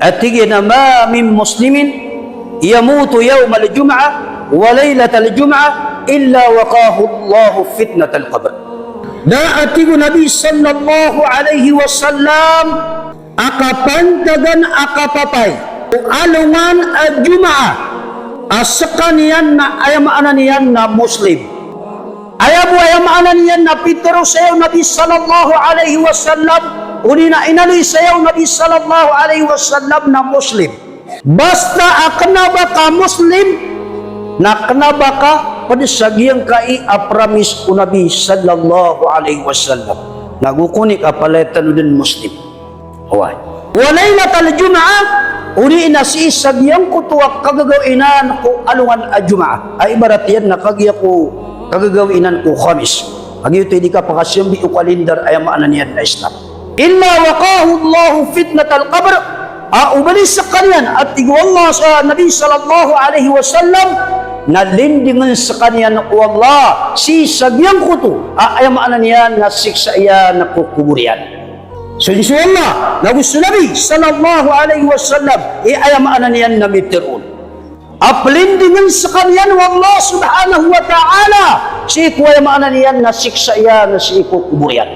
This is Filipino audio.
at tigina ma min muslimin yamutu yawm al-jum'ah wa laylat al-jum'ah illa waqahu Allah fitnat al-qabr. Da atigo Nabi sallallahu alaihi wasallam akapantagan akapapay alungan al-jum'ah asakanian na ayamaanan niyan na Muslim. Ayamaanan niyan na Pedro sayaw Nabi sallallahu alaihi wasallam unina inali sayaw Nabi sallallahu alaihi wasallam na Muslim. Basta akanaba ka Muslim nakanaba ka padisagyang kai apramis ko Nabi sallallahu alaihi wasallam nagukunik apaletan din Muslim. Huwag walaylat al-jum'ah uli na si sagyang ko tuwak kagagawinan ko alungan al-jum'ah ay ibarat yan na kagya ko kagagawinan ko khamis agyo tayo di ka pakasyambi o kalendar ay maanan yan na Islam illa waqahu Allah fitnat al-qabr ubalis sa kanyan at tigwallah sa Nabi sallallahu alaihi wasallam na lindingan sa kanyan ko Allah si sagyang ko to ay maanan yan na siksa yan na kukuburian. So inshallah na gusto Nabi sallallahu alaihi wasallam ayamaanan yan na mitirun aplindingan sa kanyan wa Allah subhanahu wa ta'ala si iko ayamaanan yan na siksa yan na si iko kuburian.